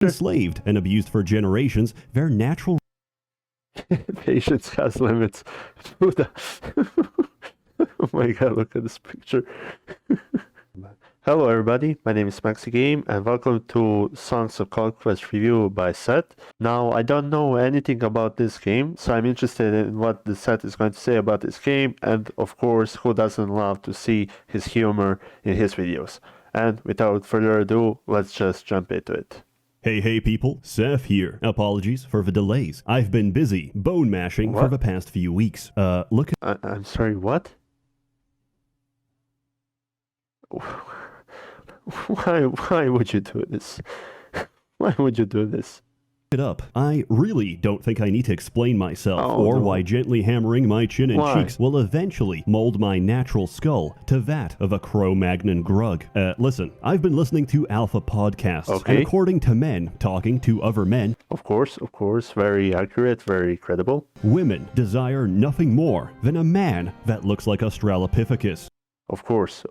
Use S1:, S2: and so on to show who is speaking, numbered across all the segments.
S1: enslaved and abused for generations, their natural
S2: Patience has limits. Who the... Oh my god, look at this picture. Hello everybody, my name is MaxiGame and welcome to Songs of Conquest review by Seth. Now, I don't know anything about this game, so I'm interested in what the Seth is going to say about this game, and of course, who doesn't love to see his humor in his videos. And without further ado, let's just jump into it.
S1: Hey people, Seth here. Apologies for the delays. I've been busy bone mashing for the past few weeks. Look at...
S2: I'm sorry, what? Why would you do this? Why would you do this?
S1: it up. I really don't think I need to explain myself, why gently hammering my chin and cheeks will eventually mold my natural skull to that of a Cro-Magnon grug. Listen, I've been listening to Alpha podcasts, and according to men talking to other men,
S2: of course, very accurate, very credible,
S1: women desire nothing more than a man that looks like Australopithecus.
S2: Of course.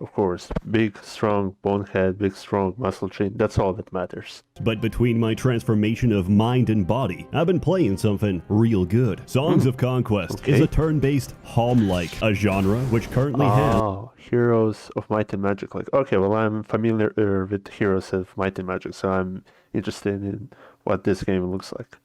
S2: Big, strong bonehead, big, strong muscle chain. That's all that matters.
S1: But between my transformation of mind and body, I've been playing something real good. Songs of Conquest is a turn-based home-like, a genre which currently has...
S2: Heroes of Might and Magic. Well, I'm familiar with Heroes of Might and Magic, so I'm interested in what this game looks like.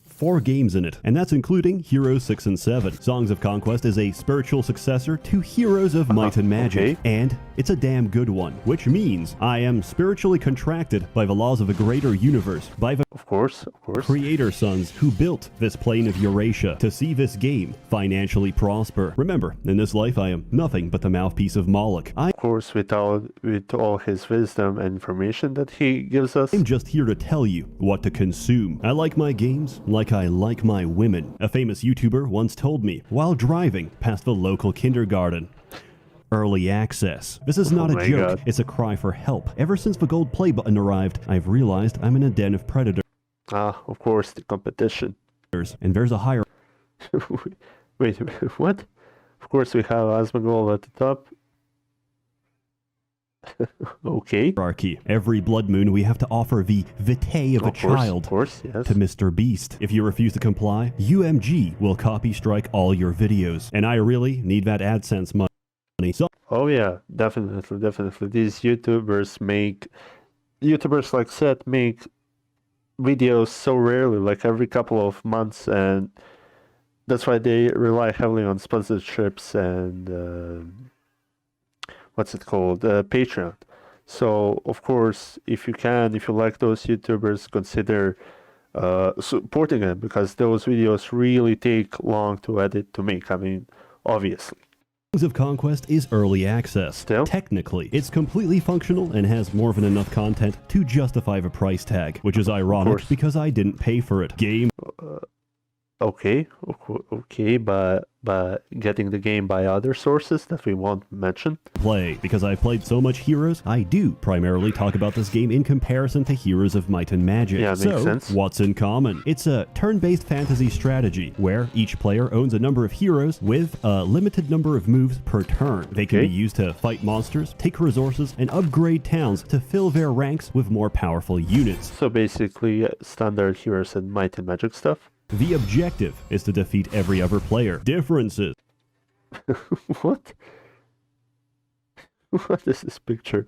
S1: 4 games in it, and that's including Heroes 6 and 7. Songs of Conquest is a spiritual successor to Heroes of Might and Magic, and it's a damn good one, which means I am spiritually contracted by the laws of a greater universe, by the
S2: of course,
S1: creator sons who built this plane of Eurasia to see this game financially prosper. Remember, in this life I am nothing but the mouthpiece of Moloch.
S2: Of course, with all his wisdom and information that he gives us.
S1: I'm just here to tell you what to consume. I like my games like I like my women. A famous YouTuber once told me while driving past the local kindergarten. Early access. This is not a joke, it's a cry for help. Ever since the gold play button arrived, I've realized I'm in a den of predators.
S2: Of course, the competition.
S1: And there's a higher...
S2: Wait, what? Of course we have Asmongold at the top.
S1: Hierarchy. Every blood moon we have to offer the vitae of a child to Mr. Beast. If you refuse to comply, UMG will copy strike all your videos. And I really need that AdSense money. So
S2: oh yeah, definitely. These YouTubers like Seth make videos so rarely, like every couple of months, and that's why they rely heavily on sponsorships and Patreon. So of course, if you like those YouTubers, consider supporting them, because those videos really take long to edit, to make. I mean, obviously.
S1: Songs of Conquest is early access.
S2: Still?
S1: Technically, it's completely functional and has more than enough content to justify the price tag, which is ironic because I didn't pay for it. Game...
S2: Okay, but getting the game by other sources that we won't mention.
S1: Play, because I've played so much Heroes, I do primarily talk about this game in comparison to Heroes of Might and Magic.
S2: Yeah, makes sense.
S1: What's in common? It's a turn-based fantasy strategy, where each player owns a number of heroes with a limited number of moves per turn. They can be used to fight monsters, take resources, and upgrade towns to fill their ranks with more powerful units.
S2: So basically, standard Heroes and Might and Magic stuff.
S1: The objective is to defeat every other player. Differences.
S2: What? What is this picture?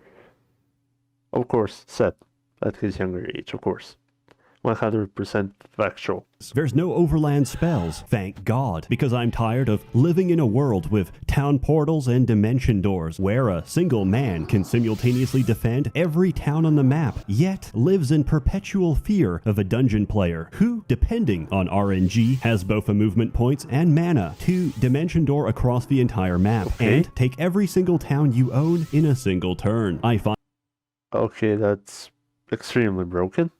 S2: Of course, Seth, at his younger age, of course. 100% factual.
S1: There's no overland spells, thank God, because I'm tired of living in a world with town portals and dimension doors, where a single man can simultaneously defend every town on the map, yet lives in perpetual fear of a dungeon player who, depending on RNG, has both the movement points and mana to dimension door across the entire map, and take every single town you own in a single turn. I find...
S2: Okay, that's extremely broken.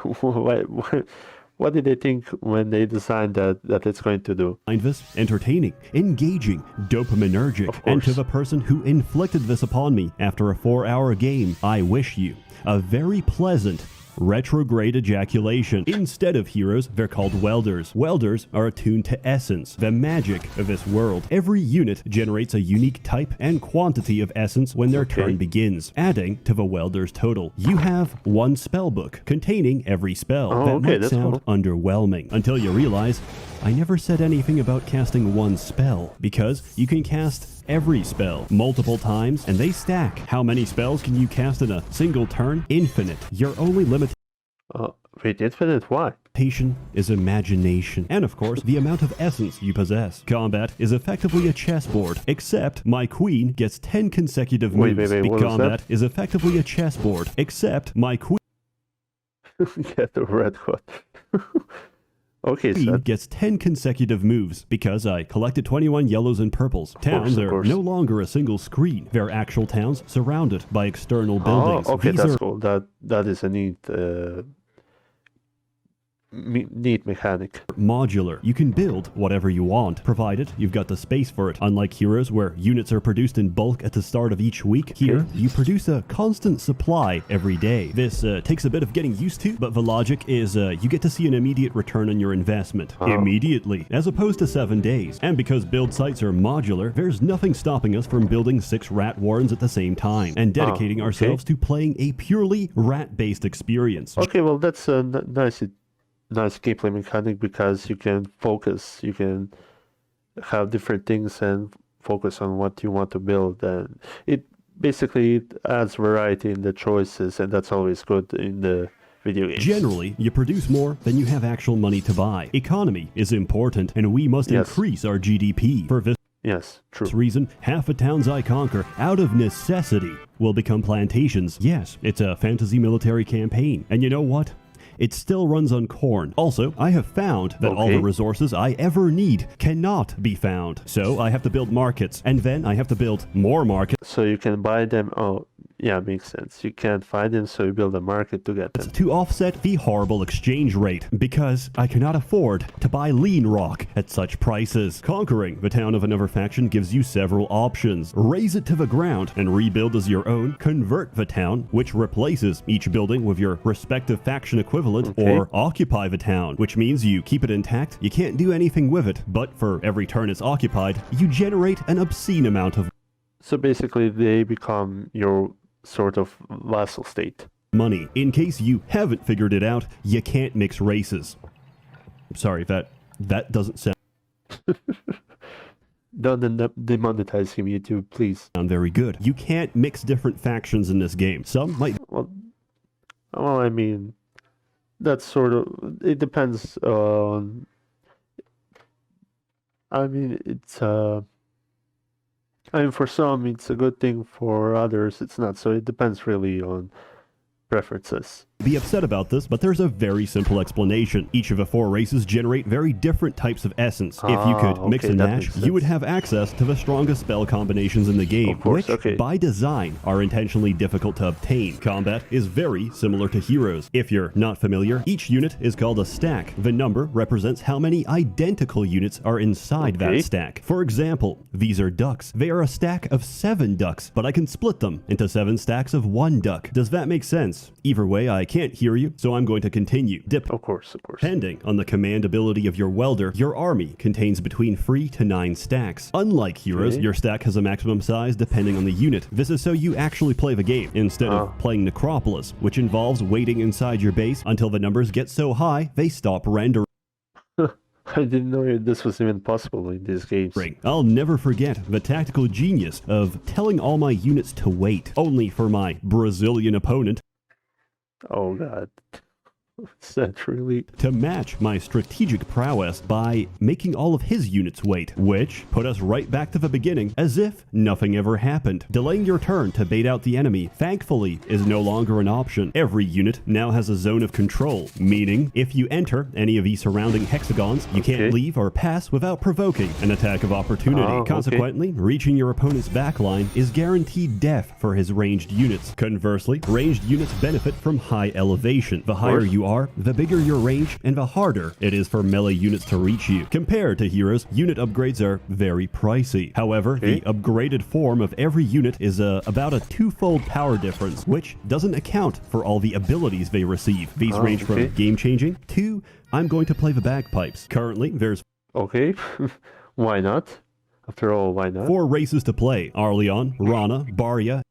S2: What did they think when they designed that it's going to do?
S1: Find this entertaining, engaging, dopaminergic, and to the person who inflicted this upon me after a 4-hour game, I wish you a very pleasant retrograde ejaculation. Instead of heroes, they're called welders. Welders are attuned to essence, the magic of this world. Every unit generates a unique type and quantity of essence when their turn begins, adding to the welder's total. You have one spell book containing every spell. That might sound underwhelming until you realize I never said anything about casting one spell, because you can cast every spell multiple times and they stack. How many spells can you cast in a single turn? Infinite. Your only limitation
S2: Wait, infinite? Why?
S1: is imagination, and of course the amount of essence you possess. Combat is effectively a chessboard, except my queen gets 10 consecutive moves. Combat is effectively a chessboard, except my queen
S2: Get the red hot. Okay,
S1: so gets 10 consecutive moves because I collected 21 yellows and purples. Towns are no longer a single screen. They're actual towns surrounded by external buildings.
S2: Okay, that's cool. That is a neat mechanic.
S1: Modular. You can build whatever you want, provided you've got the space for it. Unlike heroes, where units are produced in bulk at the start of each week, here you produce a constant supply every day. This takes a bit of getting used to, but the logic is you get to see an immediate return on your investment. Immediately, as opposed to 7 days. And because build sites are modular, there's nothing stopping us from building 6 rat warrens at the same time, and dedicating ourselves to playing a purely rat-based experience.
S2: Okay, well that's a nice gameplay mechanic, because you can focus, you can have different things and focus on what you want to build, and it basically adds variety in the choices, and that's always good in the video games.
S1: Generally, you produce more than you have actual money to buy. Economy is important, and we must increase our GDP. For this reason, half the towns I conquer, out of necessity, will become plantations. Yes, it's a fantasy military campaign, and you know what? It still runs on corn. Also, I have found that all the resources I ever need cannot be found. So I have to build markets, and then I have to build more markets.
S2: So you can buy them. Oh, yeah, makes sense. You can't find them, so you build a market to get them.
S1: To offset the horrible exchange rate, because I cannot afford to buy lean rock at such prices. Conquering the town of another faction gives you several options. Raze it to the ground and rebuild as your own. Convert the town, which replaces each building with your respective faction equivalent, or occupy the town, which means you keep it intact. You can't do anything with it, but for every turn it's occupied, you generate an obscene amount of
S2: So basically they become your sort of vassal state.
S1: Money. In case you haven't figured it out, you can't mix races. Sorry, that doesn't sound
S2: Don't demonetize him, YouTube, please.
S1: Sound very good. You can't mix different factions in this game. Some might.
S2: Well, I mean, that's sort of, it depends on. I mean, it's I mean, for some it's a good thing, for others it's not. So it depends really on preferences.
S1: Be upset about this, but there's a very simple explanation. Each of the 4 races generate very different types of essence. If you could mix and match, you would have access to the strongest spell combinations in the game, which, by design, are intentionally difficult to obtain. Combat is very similar to heroes. If you're not familiar, each unit is called a stack. The number represents how many identical units are inside that stack. For example, these are ducks. They are a stack of 7 ducks, but I can split them into 7 stacks of 1 duck. Does that make sense? Either way, I can't hear you, so I'm going to continue.
S2: Of course.
S1: Depending on the command ability of your welder, your army contains between 3 to 9 stacks. Unlike heroes, your stack has a maximum size depending on the unit. This is so you actually play the game, instead of playing Necropolis, which involves waiting inside your base until the numbers get so high they stop rendering.
S2: I didn't know this was even possible in these games.
S1: I'll never forget the tactical genius of telling all my units to wait, only for my Brazilian opponent
S2: Oh god. Is that really?
S1: To match my strategic prowess by making all of his units wait, which put us right back to the beginning as if nothing ever happened. Delaying your turn to bait out the enemy, thankfully, is no longer an option. Every unit now has a zone of control, meaning if you enter any of the surrounding hexagons, you can't leave or pass without provoking an attack of opportunity. Consequently, reaching your opponent's backline is guaranteed death for his ranged units. Conversely, ranged units benefit from high elevation. The higher you you are, the bigger your range and the harder it is for melee units to reach you. Compared to heroes, unit upgrades are very pricey. However, the upgraded form of every unit is about a twofold power difference, which doesn't account for all the abilities they receive. These range from game-changing to I'm going to play the bagpipes. Currently, there's
S2: why not? After all, why not?
S1: 4 races to play: Arleon, Rana, Barya,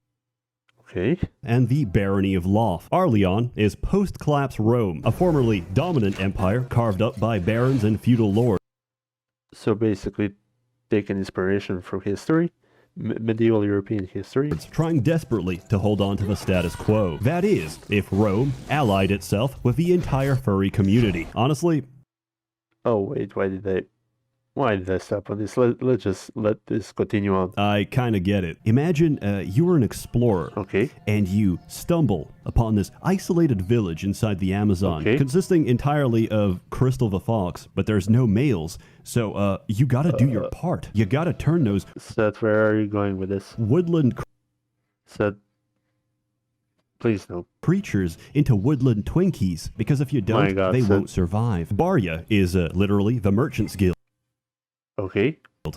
S1: and the Barony of Love. Arleon is post-collapse Rome, a formerly dominant empire carved up by barons and feudal lords.
S2: So basically, taking inspiration from history, medieval European history.
S1: It's trying desperately to hold on to the status quo. That is, if Rome allied itself with the entire furry community. Honestly...
S2: Oh wait, why did I stop on this? Let's just let this continue on.
S1: I kind of get it. Imagine you were an explorer, and you stumble upon this isolated village inside the Amazon, consisting entirely of Crystal the Fox, but there's no males, so you gotta do your part. You gotta turn those...
S2: Seth, where are you going with this?
S1: Woodland...
S2: Seth, please no.
S1: Creatures into woodland Twinkies, because if you don't, they won't survive. Barya is literally the Merchant's Guild.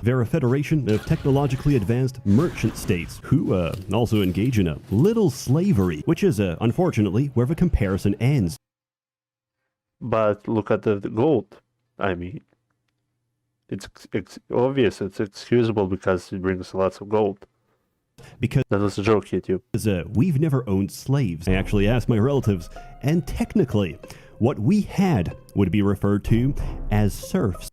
S1: They're a federation of technologically advanced merchant states who also engage in a little slavery, which is unfortunately where the comparison ends.
S2: But look at the gold. I mean, it's obvious, it's excusable because it brings lots of gold.
S1: Because
S2: that was a joke, YouTube.
S1: We've never owned slaves. I actually asked my relatives, and technically, what we had would be referred to as serfs.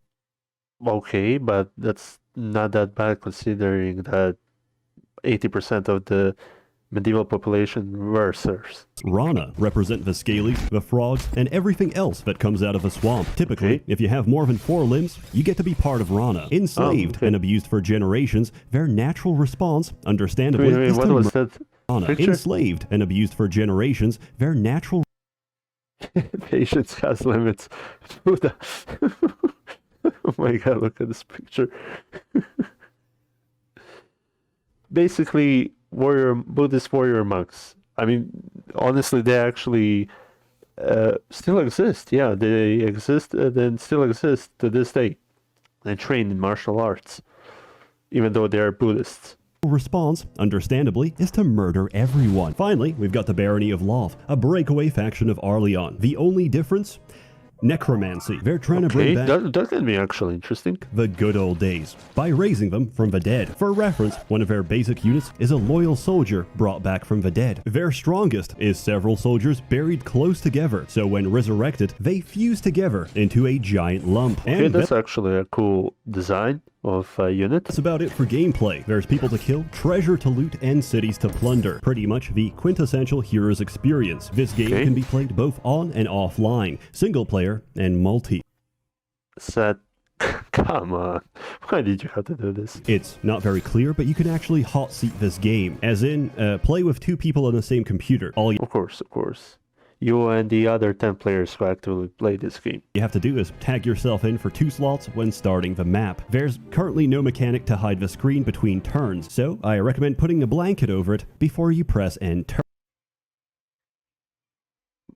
S2: Okay, but that's not that bad considering that 80% of the medieval population were serfs.
S1: Rana represent the scalies, the frogs, and everything else that comes out of a swamp. Typically, if you have more than 4 limbs, you get to be part of Rana. Enslaved and abused for generations, their natural response, understandably, is
S2: what was that
S1: Rana. Enslaved and abused for generations, their natural...
S2: Patience has limits. Oh my god, look at this picture. Basically, Buddhist warrior monks. I mean, honestly, they actually still exist. Yeah, they exist and still exist to this day. They train in martial arts, even though they are Buddhists.
S1: Response, understandably, is to murder everyone. Finally, we've got the Barony of Love, a breakaway faction of Arleon. The only difference? Necromancy. They're trying to bring back
S2: that can be actually interesting.
S1: The good old days by raising them from the dead. For reference, one of their basic units is a loyal soldier brought back from the dead. Their strongest is several soldiers buried close together, so when resurrected, they fuse together into a giant lump. And
S2: that's actually a cool design of a unit.
S1: That's about it for gameplay. There's people to kill, treasure to loot, and cities to plunder. Pretty much the quintessential hero's experience. This game can be played both on and offline, single player and multi.
S2: Seth, come on. Why did you have to do this?
S1: It's not very clear, but you can actually hot seat this game, as in play with 2 people on the same computer.
S2: Of course. You and the other 10 players who actively play this game.
S1: You have to do is tag yourself in for 2 slots when starting the map. There's currently no mechanic to hide the screen between turns, so I recommend putting a blanket over it before you press end turn.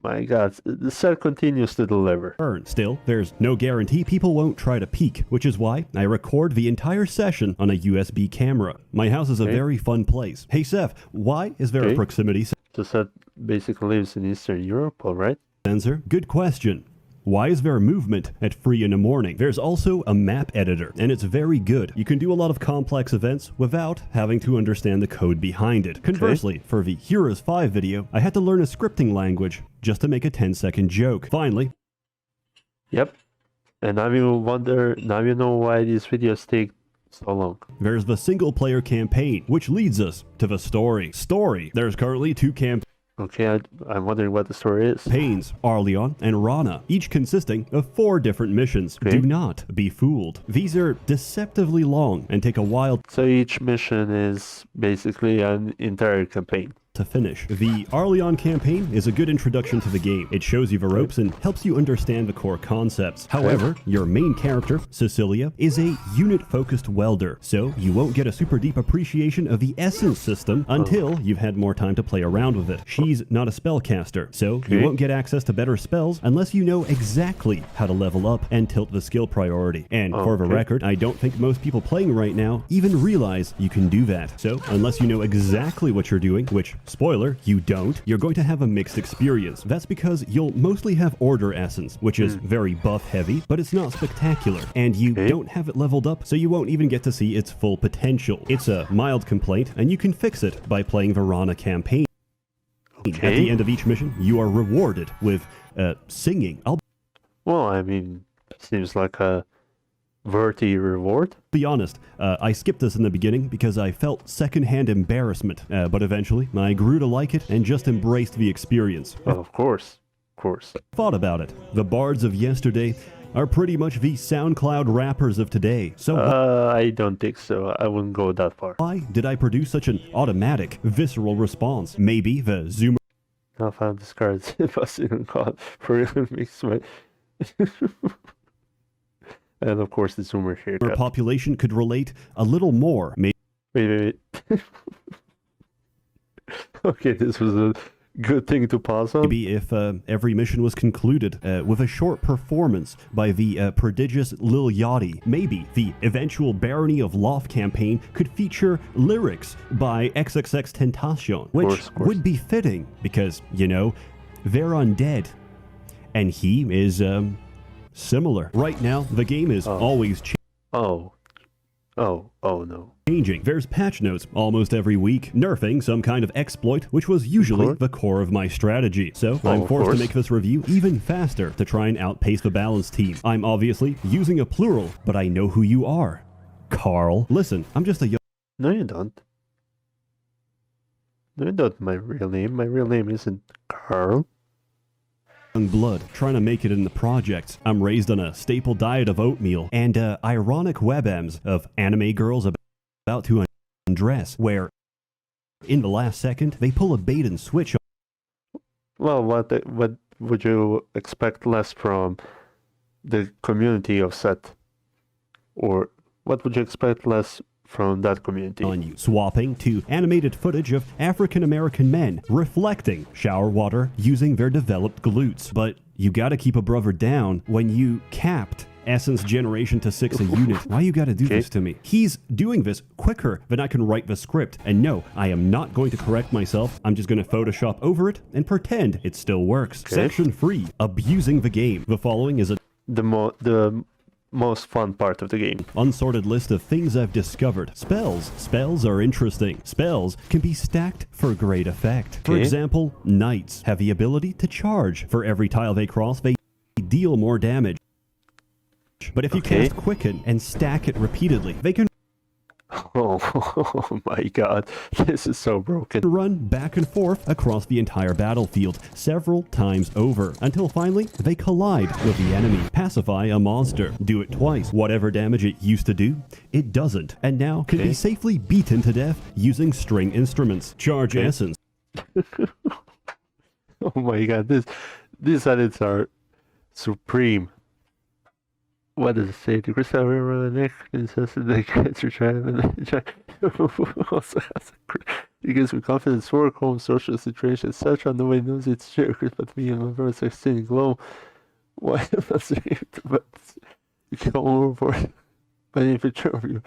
S2: My god, the set continues to deliver.
S1: Still, there's no guarantee people won't try to peek, which is why I record the entire session on a USB camera. My house is a very fun place. Hey Seth, why is there a proximity
S2: So Seth basically lives in Eastern Europe, alright?
S1: sensor? Good question. Why is there movement at 3 in the morning? There's also a map editor, and it's very good. You can do a lot of complex events without having to understand the code behind it. Conversely, for the Heroes 5 video, I had to learn a scripting language just to make a 10-second joke. Finally.
S2: Yep. And now you know why these videos take so long.
S1: There's the single-player campaign, which leads us to the story. There's currently 2 campaigns.
S2: Okay, I'm wondering what the story is.
S1: Campaigns, Arleon and Rana, each consisting of 4 different missions. Do not be fooled. These are deceptively long and take a while.
S2: So each mission is basically an entire campaign.
S1: to finish. The Arleon campaign is a good introduction to the game. It shows you the ropes and helps you understand the core concepts. However, your main character, Cecilia, is a unit-focused welder, so you won't get a super deep appreciation of the essence system until you've had more time to play around with it. She's not a spellcaster, so you won't get access to better spells unless you know exactly how to level up and tilt the skill priority. And for the record, I don't think most people playing right now even realize you can do that. So unless you know exactly what you're doing, which, spoiler, you don't, you're going to have a mixed experience. That's because you'll mostly have Order Essence, which is very buff heavy, but it's not spectacular, and you don't have it leveled up, so you won't even get to see its full potential. It's a mild complaint, and you can fix it by playing Verona Campaign. At the end of each mission, you are rewarded with singing.
S2: Well, I mean, seems like a worthy reward.
S1: Be honest, I skipped this in the beginning because I felt secondhand embarrassment, but eventually I grew to like it and just embraced the experience.
S2: Well, of course.
S1: Thought about it. The bards of yesterday are pretty much the SoundCloud rappers of today. So
S2: I don't think so. I wouldn't go that far.
S1: Why did I produce such an automatic, visceral response? Maybe the Zoomer
S2: I found this card fascinating card for it makes my and of course the Zoomer haircut.
S1: population could relate a little more.
S2: Wait. Okay, this was a good thing to pause on.
S1: Maybe if every mission was concluded with a short performance by the prodigious Lil Yachty. Maybe the eventual Barony of Love campaign could feature lyrics by SsethTzeentach, which
S2: Of course.
S1: would be fitting because, you know, they're undead. And he is similar. Right now, the game is always
S2: Oh no.
S1: changing. There's patch notes almost every week, nerfing some kind of exploit, which was usually the core of my strategy. So I'm forced to make this review even faster to try and outpace the balance team. I'm obviously using a plural, but I know who you are. Carl. Listen, I'm just a young...
S2: No, you don't. No, you don't. My real name isn't Carl.
S1: blood, trying to make it in the projects. I'm raised on a staple diet of oatmeal and ironic webms of anime girls about to undress, where in the last second they pull a bait and switch.
S2: Well, what would you expect less from the community of Seth? Or what would you expect less from that community?
S1: On you, swapping to animated footage of African American men reflecting shower water using their developed glutes. But you gotta keep a brother down when you capped essence generation to 6 a unit. Why you gotta do this to me? He's doing this quicker than I can write the script. And no, I am not going to correct myself. I'm just gonna Photoshop over it and pretend it still works. Section 3, abusing the game. The following is
S2: the most fun part of the game.
S1: Unsorted list of things I've discovered. Spells. Spells are interesting. Spells can be stacked for great effect. For example, knights have the ability to charge. For every tile they cross, they deal more damage. But if you cast Quicken and stack it repeatedly, they can
S2: Oh my god, this is so broken.
S1: run back and forth across the entire battlefield several times over until finally they collide with the enemy. Pacify a monster. Do it twice. Whatever damage it used to do, it doesn't. And now can be safely beaten to death using string instruments. Charge essence.
S2: Oh my god, these edits are supreme. What does it say? The crystal river the neck insisted they cancer tribe and also has it gives me confidence for home social situation, etc. No one knows it's true, but me and my brothers are seeing glow. Why am I saying but you can come overboard by any picture of you.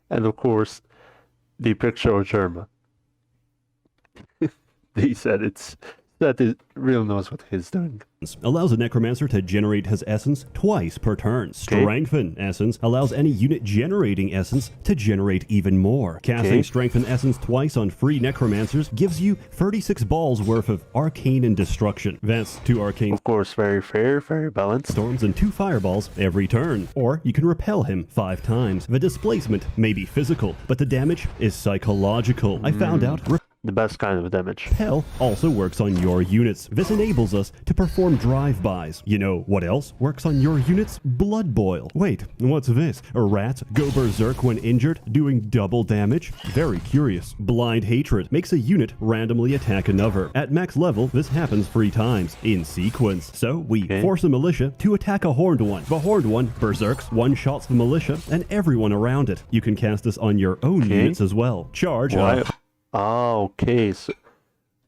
S2: And of course the picture of Germa. These edits. That is real knows what he's doing.
S1: Allows a necromancer to generate his essence twice per turn. Strengthen essence allows any unit generating essence to generate even more. Casting strengthen essence twice on free necromancers gives you 36 balls worth of arcane and destruction. That's 2 arcane.
S2: Of course, very fair, very balanced.
S1: Storms and 2 fireballs every turn. Or you can repel him 5 times. The displacement may be physical, but the damage is psychological. I found out
S2: the best kind of damage.
S1: Hell also works on your units. This enables us to perform drive-bys. You know what else works on your units? Blood Boil. Wait, what's this? Rats go berserk when injured, doing double damage? Very curious. Blind Hatred makes a unit randomly attack another. At max level, this happens 3 times in sequence. So we force a militia to attack a horned one. The horned one berserks, one-shots the militia, and everyone around it. You can cast this on your own units as well. Charge.
S2: Okay.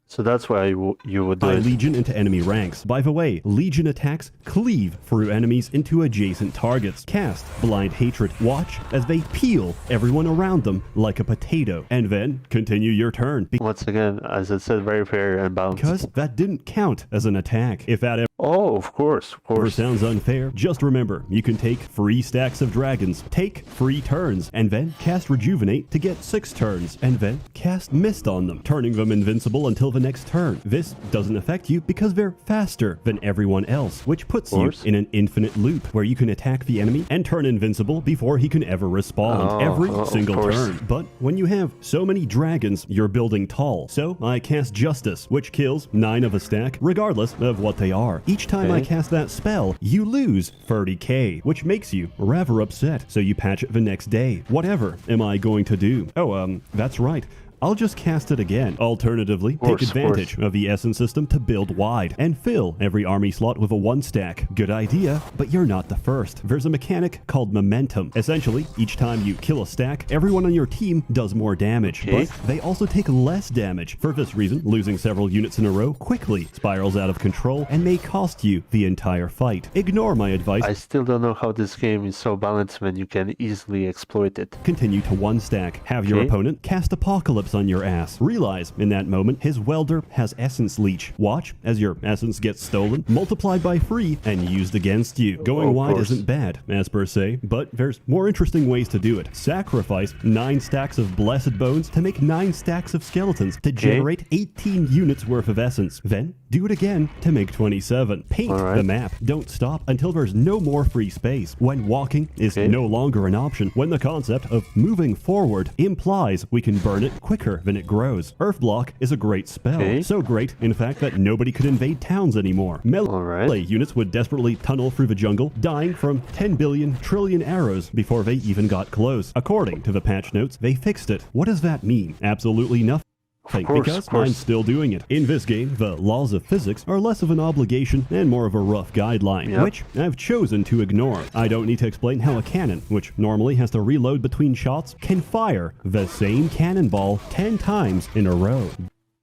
S2: So that's why you would do it.
S1: Legion into enemy ranks. By the way, Legion attacks cleave through enemies into adjacent targets. Cast Blind Hatred. Watch as they peel everyone around them like a potato. And then continue your turn.
S2: Once again, as I said, very fair and balanced.
S1: Because that didn't count as an attack. If that
S2: Oh, of course.
S1: sounds unfair, just remember, you can take 3 stacks of dragons, take 3 turns, and then cast Rejuvenate to get 6 turns, and then cast Mist on them, turning them invincible until the next turn. This doesn't affect you because they're faster than everyone else, which puts you in an infinite loop where you can attack the enemy and turn invincible before he can ever respond every single turn. But when you have so many dragons, you're building tall. So I cast Justice, which kills 9 of a stack, regardless of what they are. Each time I cast that spell, you lose 30k, which makes you rather upset. So you patch it the next day. Whatever am I going to do? Oh, that's right. I'll just cast it again. Alternatively, take advantage of the Essence system to build wide and fill every army slot with a 1-stack. Good idea, but you're not the first. There's a mechanic called momentum. Essentially, each time you kill a stack, everyone on your team does more damage, but they also take less damage. For this reason, losing several units in a row quickly spirals out of control and may cost you the entire fight. Ignore my advice.
S2: I still don't know how this game is so balanced when you can easily exploit it.
S1: Continue to 1-stack. Have your opponent cast Apocalypse on your ass. Realize in that moment his welder has essence leech. Watch as your essence gets stolen, multiplied by 3, and used against you. Going wide isn't bad, as per se, but there's more interesting ways to do it. Sacrifice 9 stacks of blessed bones to make 9 stacks of skeletons to generate 18 units worth of essence. Then do it again to make 27. Paint the map. Don't stop until there's no more free space. When walking is no longer an option, when the concept of moving forward implies we can burn it quicker than it grows. Earthblock is a great spell. So great, in fact, that nobody could invade towns anymore. Melee units would desperately tunnel through the jungle, dying from 10 billion trillion arrows before they even got close. According to the patch notes, they fixed it. What does that mean? Absolutely nothing. Because I'm still doing it. In this game, the laws of physics are less of an obligation and more of a rough guideline, which I've chosen to ignore. I don't need to explain how a cannon, which normally has to reload between shots, can fire the same cannonball 10 times in a row.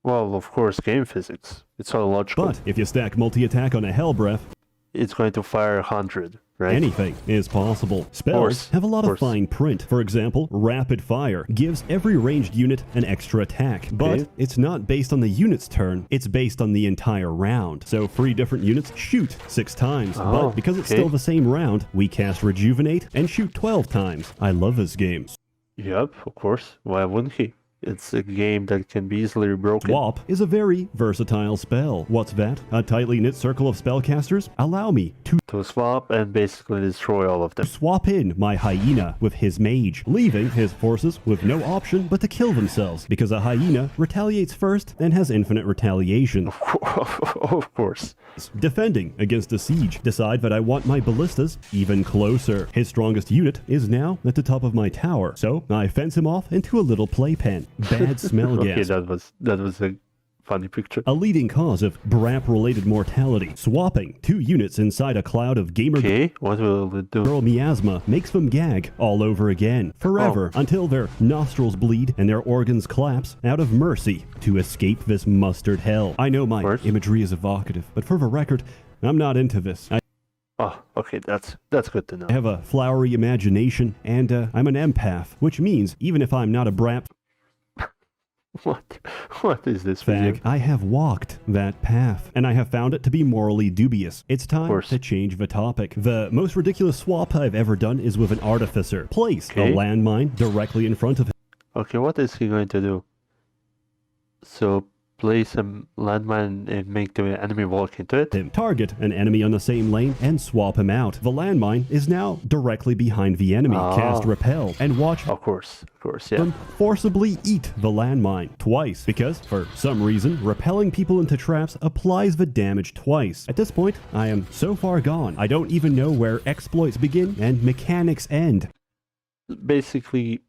S2: Well, of course, game physics. It's all logical.
S1: But if you stack multi-attack on a Hell Breath,
S2: it's going to fire 100. Right?
S1: Anything is possible. Spells have a lot of fine print. For example, Rapid Fire gives every ranged unit an extra attack, but it's not based on the unit's turn, it's based on the entire round. So 3 different units shoot 6 times, but because it's still the same round, we cast Rejuvenate and shoot 12 times. I love this game.
S2: Yep, of course. Why wouldn't he? It's a game that can be easily broken.
S1: Swap is a very versatile spell. What's that? A tightly knit circle of spellcasters? Allow me to
S2: swap and basically destroy all of them.
S1: Swap in my hyena with his mage, leaving his forces with no option but to kill themselves, because a hyena retaliates first and has infinite retaliation.
S2: Of course.
S1: Defending against a siege, decide that I want my ballistas even closer. His strongest unit is now at the top of my tower, so I fence him off into a little playpen. Bad smell gas.
S2: Okay, that was a funny picture.
S1: A leading cause of BRAP-related mortality. Swapping 2 units inside a cloud of gamer
S2: what will it do?
S1: girl miasma makes them gag all over again, forever, until their nostrils bleed and their organs collapse out of mercy to escape this mustard hell. I know my imagery is evocative, but for the record, I'm not into this.
S2: Okay, that's good to know.
S1: I have a flowery imagination, and I'm an empath, which means even if I'm not a BRAP
S2: What is this
S1: fag, I have walked that path, and I have found it to be morally dubious. It's time to change the topic. The most ridiculous swap I've ever done is with an artificer. Place a landmine directly in front of him.
S2: Okay, what is he going to do? So place a landmine and make the enemy walk into it?
S1: Target an enemy on the same lane and swap him out. The landmine is now directly behind the enemy. Cast Repel and watch
S2: Of course, yeah.
S1: them forcibly eat the landmine twice, because for some reason repelling people into traps applies the damage twice. At this point, I am so far gone, I don't even know where exploits begin and mechanics end.
S2: Basically,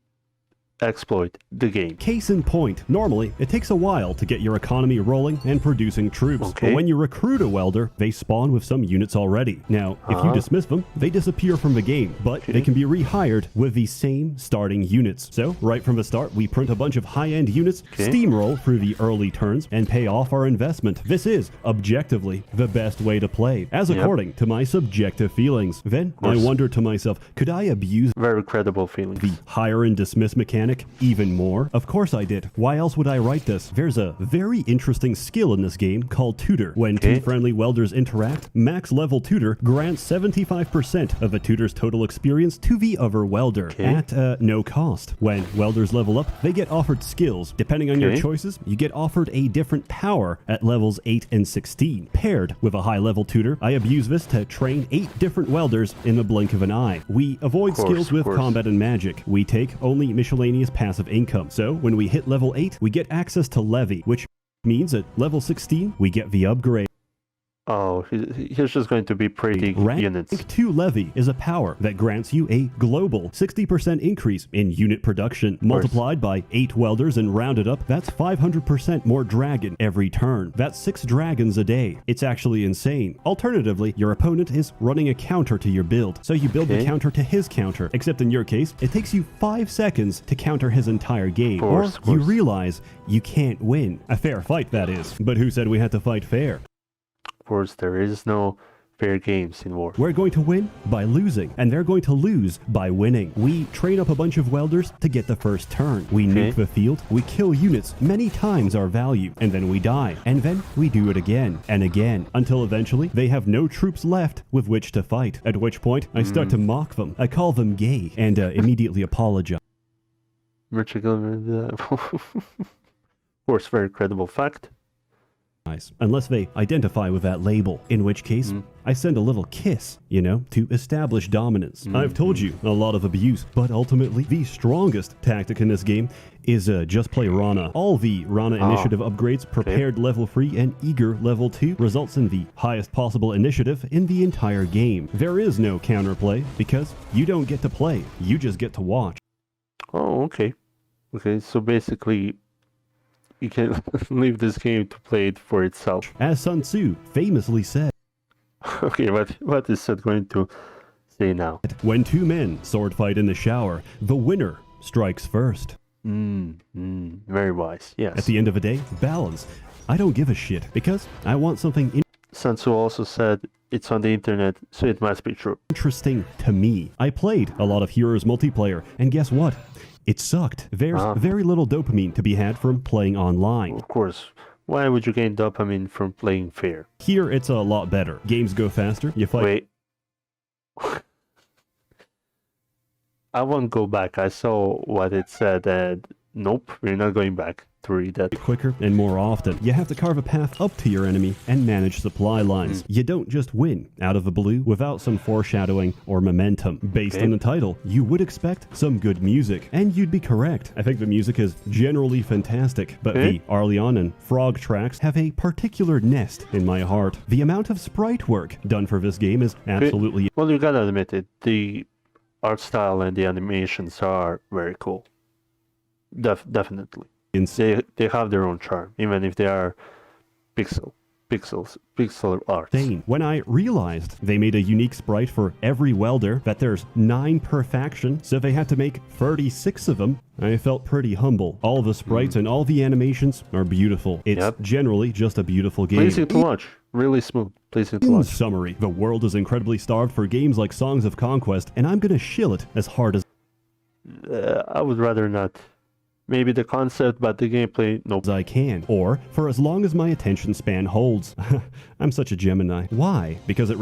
S2: exploit the game.
S1: Case in point, normally it takes a while to get your economy rolling and producing troops, but when you recruit a welder, they spawn with some units already. Now, if you dismiss them, they disappear from the game, but they can be rehired with the same starting units. So, right from the start, we print a bunch of high-end units, steamroll through the early turns, and pay off our investment. This is, objectively, the best way to play, as according to my subjective feelings. Then, I wonder to myself, could I abuse
S2: Very credible feelings.
S1: the hire and dismiss mechanic even more? Of course I did. Why else would I write this? There's a very interesting skill in this game called Tutor. When two friendly welders interact, max level Tutor grants 75% of a tutor's total experience to the other welder at no cost. When welders level up, they get offered skills. Depending on your choices, you get offered a different power at levels 8 and 16. Paired with a high level Tutor, I abuse this to train 8 different welders in the blink of an eye. We avoid skills with combat and magic. We take only miscellaneous passive income. So when we hit level 8, we get access to Levy, which means at level 16, we get the upgrade.
S2: Oh, here's just going to be pretty units.
S1: Rank 2 Levy is a power that grants you a global 60% increase in unit production. Multiplied by 8 welders and rounded up, that's 500% more dragon every turn. That's 6 dragons a day. It's actually insane. Alternatively, your opponent is running a counter to your build, so you build the counter to his counter, except in your case, it takes you 5 seconds to counter his entire game. Or you realize you can't win. A fair fight, that is. But who said we had to fight fair?
S2: Of course, there is no fair games in war.
S1: We're going to win by losing, and they're going to lose by winning. We train up a bunch of welders to get the first turn. We nuke the field, we kill units many times our value, and then we die. And then we do it again and again, until eventually they have no troops left with which to fight. At which point, I start to mock them. I call them gay, and immediately apologize.
S2: Of course, very credible fact.
S1: Unless they identify with that label, in which case I send a little kiss, you know, to establish dominance. I've told you a lot of abuse, but ultimately the strongest tactic in this game is just play Rana. All the Rana initiative upgrades, prepared level 3 and eager level 2, results in the highest possible initiative in the entire game. There is no counterplay because you don't get to play, you just get to watch.
S2: Oh, okay. Okay, so basically you can leave this game to play it for itself.
S1: As Sun Tzu famously said.
S2: Okay, what is Seth going to say now?
S1: When 2 men sword fight in the shower, the winner strikes first.
S2: Very wise, yes.
S1: At the end of the day, balance. I don't give a shit because I want something
S2: Sun Tzu also said it's on the internet, so it must be true.
S1: Interesting to me. I played a lot of Heroes multiplayer, and guess what? It sucked. There's very little dopamine to be had from playing online.
S2: Of course. Why would you gain dopamine from playing fair?
S1: Here, it's a lot better. Games go faster. You fight.
S2: Wait. I won't go back. I saw what it said, and nope, we're not going back to read that.
S1: Quicker and more often. You have to carve a path up to your enemy and manage supply lines. You don't just win out of the blue without some foreshadowing or momentum. Based on the title, you would expect some good music, and you'd be correct. I think the music is generally fantastic, but the Arleon and Frog tracks have a particular nest in my heart. The amount of sprite work done for this game is absolutely...
S2: Well, you gotta admit it, the art style and the animations are very cool. Definitely. They have their own charm, even if they are pixel art.
S1: When I realized they made a unique sprite for every welder, that there's 9 per faction, so they had to make 36 of them, I felt pretty humble. All the sprites and all the animations are beautiful. It's generally just a beautiful game.
S2: Pleasing to watch. Really smooth. Pleasing to watch.
S1: In summary, the world is incredibly starved for games like Songs of Conquest, and I'm gonna shill it as hard as
S2: I would rather not. Maybe the concept, but the gameplay, nope.
S1: As I can, or for as long as my attention span holds. I'm such a Gemini. Why? Because it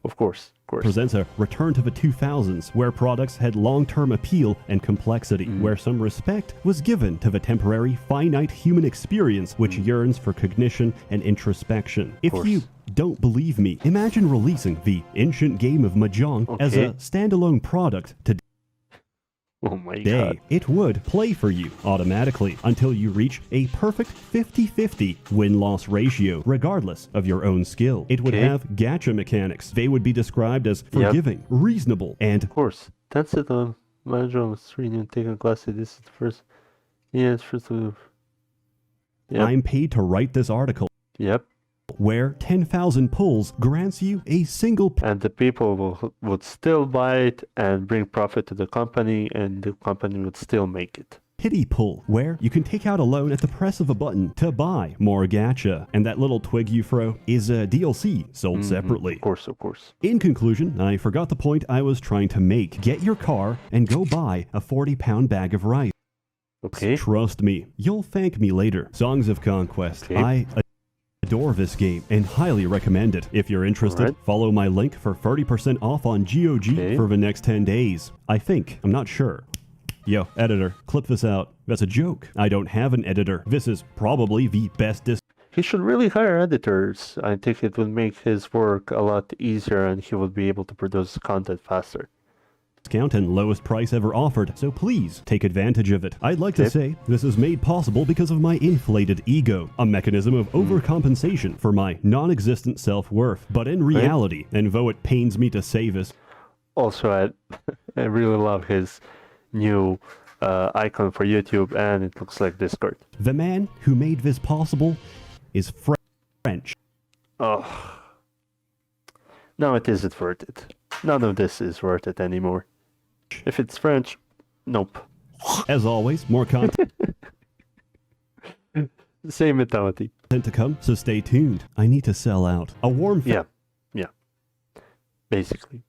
S2: Of course.
S1: Presents a return to the 2000s, where products had long-term appeal and complexity, where some respect was given to the temporary, finite human experience which yearns for cognition and introspection. If you don't believe me, imagine releasing the ancient game of Mahjong as a standalone product today.
S2: Oh my god.
S1: It would play for you automatically until you reach a perfect 50-50 win-loss ratio, regardless of your own skill. It would have gacha mechanics. They would be described as forgiving, reasonable, and...
S2: Of course. That's it on Mahjong streaming and taking classes. This is the first... Yeah, it's first of...
S1: I'm paid to write this article. Where 10,000 pulls grants you a single...
S2: And the people would still buy it and bring profit to the company, and the company would still make it.
S1: Pity pull, where you can take out a loan at the press of a button to buy more gacha. And that little twig you throw is a DLC sold separately.
S2: Of course.
S1: In conclusion, I forgot the point I was trying to make. Get your car and go buy a 40-pound bag of rice. Trust me, you'll thank me later. Songs of Conquest. I adore this game and highly recommend it. If you're interested, follow my link for 30% off on GOG for the next 10 days. I'm not sure. Yo, editor, clip this out. That's a joke. I don't have an editor. This is probably the best
S2: He should really hire editors. I think it would make his work a lot easier and he would be able to produce content faster.
S1: Discount and lowest price ever offered, so please take advantage of it. I'd like to say this is made possible because of my inflated ego, a mechanism of overcompensation for my non-existent self-worth. But in reality, and though it pains me to say this...
S2: Also, I really love his new icon for YouTube, and it looks like Discord.
S1: The man who made this possible is French.
S2: Oh. No, it isn't worth it. None of this is worth it anymore. If it's French, nope.
S1: As always, more content.
S2: Same mentality.
S1: To come, so stay tuned. I need to sell out. A warm...
S2: Yeah. Basically.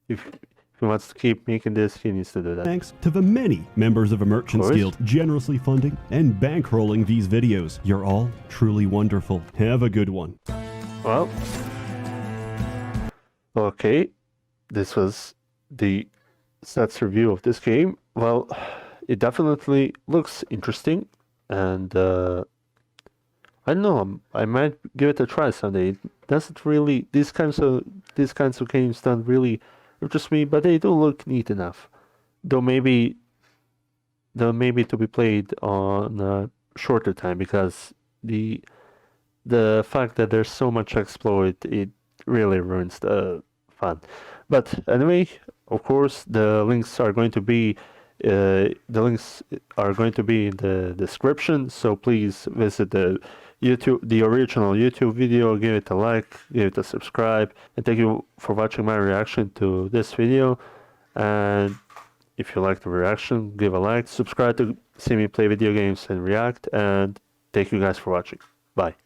S2: If he wants to keep making this, he needs to do that.
S1: Thanks to the many members of the Merchants Guild generously funding and bankrolling these videos. You're all truly wonderful. Have a good one.
S2: Well... Okay, this was the stats review of this game. Well, it definitely looks interesting, and I don't know. I might give it a try someday. It doesn't really these kinds of games don't really interest me, but they do look neat enough. Though maybe to be played on a shorter time, because the fact that there's so much exploit, it really ruins the fun. But anyway, of course, the links are going to be in the description, so please visit the original YouTube video, give it a like, give it a subscribe, and thank you for watching my reaction to this video. And if you like the reaction, give a like, subscribe to see me play video games and react, and thank you guys for watching. Bye.